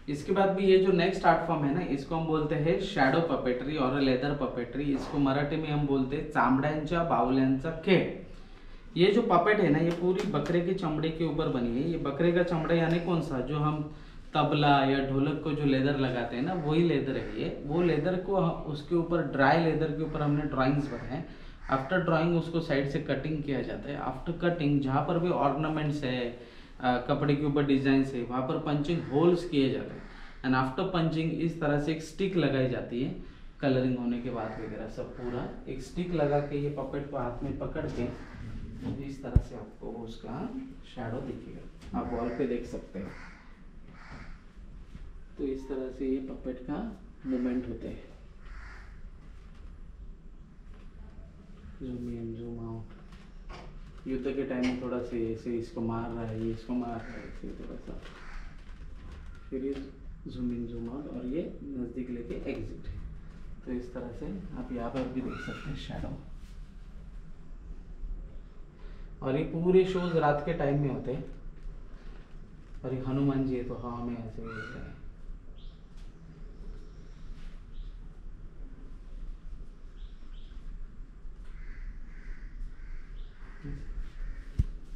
इसके बाद भी ये जो नेक्स्ट आर्ट फॉर्म है ना, इसको हम बोलते हैं शैडो पपेटरी और लेदर पपेटरी। इसको मराठी में हम बोलते हैं चामड्यांच्या बावल्यांचा खेळ। ये जो पपेट है ना, ये पूरी बकरे के चमड़े के ऊपर बनी है। ये बकरे का चमड़ा यानी कौन सा, जो हम तबला या ढोलक को जो लेदर लगाते हैं ना, वही लेदर है ये। वो लेदर को उसके ऊपर, ड्राई लेदर के ऊपर हमने ड्राइंग्स बनाए। आफ्टर ड्राइंग उसको साइड से कटिंग किया जाता है। आफ्टर कटिंग जहाँ पर भी ऑर्नामेंट्स है, कपड़े के ऊपर डिजाइन है, वहाँ पर पंचिंग होल्स किए जाते हैं। एंड आफ्टर पंचिंग इस तरह से एक स्टिक लगाई जाती है, कलरिंग होने के बाद वगैरह सब पूरा एक स्टिक लगा के ये पपेट को हाथ में पकड़ के इस तरह से आपको उसका शैडो दिखेगा। आप वॉल पे देख सकते हैं। तो इस तरह से ये पपेट का मूवमेंट होते हैं। Zoom in zoom out. युद्ध के टाइम में थोड़ा से ऐसे इसको मार रहा है, ये इसको मार रहा है, ऐसे थोड़ा सा, फिर ये जूम इन जूम आउट और ये नज़दीक लेके एग्जिट। तो इस तरह से आप यहाँ पर भी देख सकते हैं शैडो। और ये पूरे शोज रात के टाइम में होते हैं। और ये हनुमान जी है तो हवा में ऐसे उड़ रहे हैं।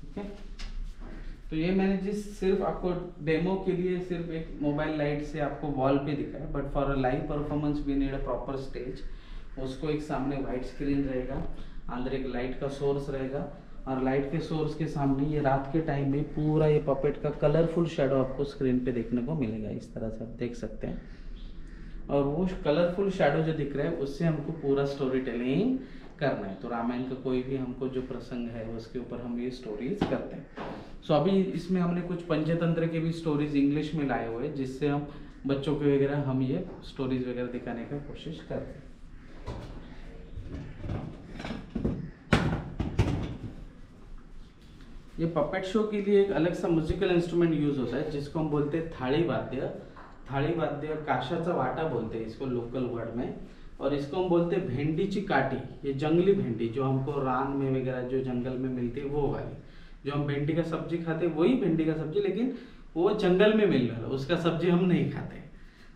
ठीक है, तो ये मैंने जिस सिर्फ आपको डेमो के लिए सिर्फ एक मोबाइल लाइट से आपको वॉल पे दिखा है, but for a live performance we need a proper stage. उसको एक सामने वाइट स्क्रीन रहेगा, अंदर एक लाइट का सोर्स रहेगा, और लाइट के सोर्स के सामने ये रात के टाइम में पूरा ये पपेट का कलरफुल शेडो आपको स्क्रीन पे देखने को मिलेगा। इस तरह से आप देख सकते हैं। और वो कलरफुल शेडो जो दिख रहा है उससे हमको पूरा स्टोरी टेलिंग करना है। तो रामायण का कोई भी हमको जो प्रसंग है उसके ऊपर हम ये स्टोरीज करते हैं। सो अभी इसमें हमने कुछ पंचतंत्र के भी स्टोरीज इंग्लिश में लाए हुए हैं, जिससे हम बच्चों के वगैरह हम ये स्टोरीज वगैरह दिखाने का कोशिश करते हैं। ये पपेट शो के लिए एक अलग सा म्यूजिकल इंस्ट्रूमेंट यूज होता है, जिसको हम बोलते हैं थाली वाद्य। थाली वाद्य काशाचा वाटा बोलते हैं इसको लोकल वर्ड में। और इसको हम बोलते हैं भेंडीची काटी। ये जंगली भेंडी जो हमको रान में वगैरह जो जंगल में मिलती है वो वाली, जो हम भेंडी का सब्जी खाते हैं वही भेंडी का सब्जी, लेकिन वो जंगल में मिल रहा है, उसका सब्जी हम नहीं खाते।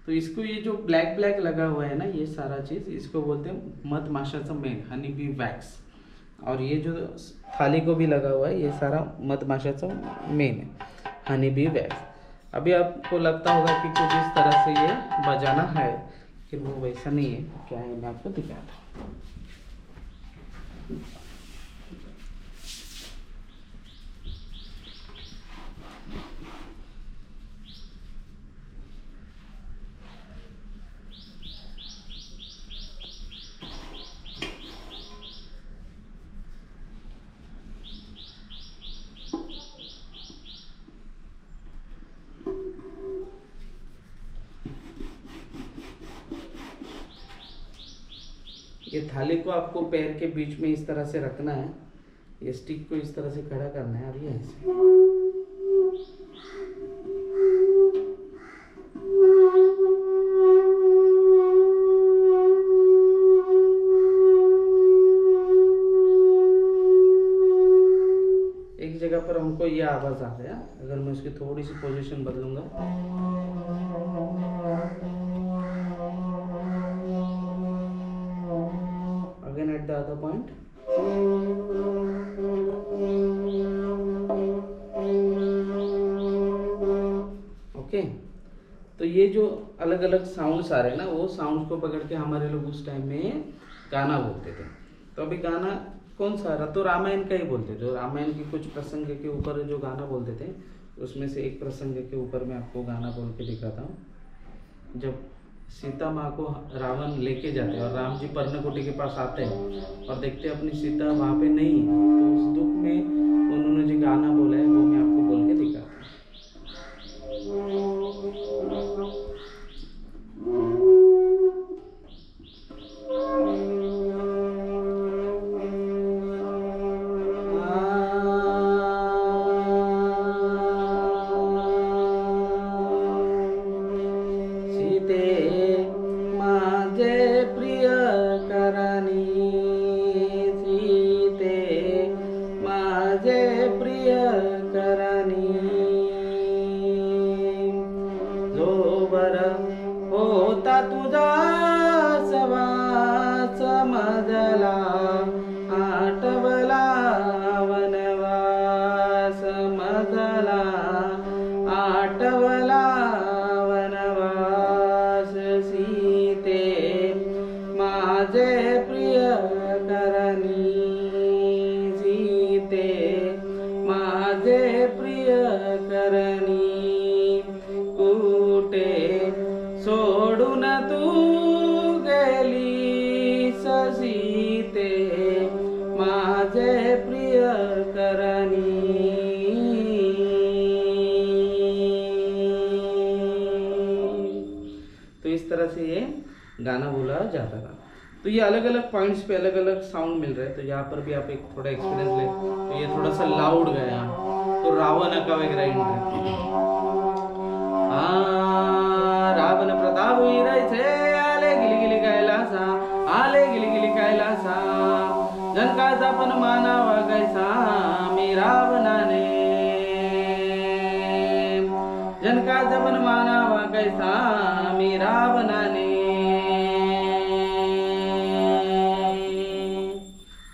तो इसको ये जो ब्लैक ब्लैक लगा हुआ है ना, ये सारा चीज़ इसको बोलते हैं मधमाशाचा मेण, हनी बी वैक्स। और ये जो थाली को भी लगा हुआ है ये सारा मधमाशाचा मेन है, हनी बी वैक्स। अभी आपको लगता होगा कि कुछ इस तरह से ये बजाना है, कि वो वैसा नहीं है। क्या है मैं आपको दिखाता हूँ। ये थाली को आपको पैर के बीच में इस तरह से रखना है, ये स्टिक को इस तरह से खड़ा करना है। अभी ऐसे एक जगह पर हमको ये आवाज आ गया। अगर मैं उसकी थोड़ी सी पोजीशन बदलूंगा, again at the other point, okay. तो ये जो अलग अलग साउंड्स आ रहे हैं ना, वो साउंड्स को पकड़ के हमारे लोग उस टाइम में गाना बोलते थे। तो अभी गाना कौन सा रहा, तो रामायण का ही बोलते थे। रामायण की कुछ प्रसंग के ऊपर जो गाना बोलते थे, उसमें से एक प्रसंग के ऊपर मैं आपको गाना बोल के दिखाता हूँ। जब सीता माँ को रावण लेके जाते हैं और राम जी पर्णकुटी के पास आते हैं और देखते हैं अपनी सीता वहाँ पे नहीं है, तो उस दुख में उन्होंने जो गाना बोला है वो मैं आपको बोल के दिखाता हूँ। तुझा सवास मजला आठवला वनवास मजला आठवला वनवास सीते माझे प्रिय करणी सीते माझे प्रिय करणी कुठे सोडून तू गेली सीते माझे प्रिय करणी। तो इस तरह से ये गाना बोला जाता था। तो ये अलग अलग पॉइंट्स पे अलग अलग साउंड मिल रहे हैं। तो यहाँ पर भी आप एक थोड़ा एक्सपीरियंस ले। तो ये थोड़ा सा लाउड गया, तो रावण का वगैरह इंटर रावण प्रताप वीरायचे आले गिली कैलासा आले गिली कैलासा जनकाचा पण मानावा कैसा मी रावणाने जनकाचा पण मानावा कैसा मी रावणाने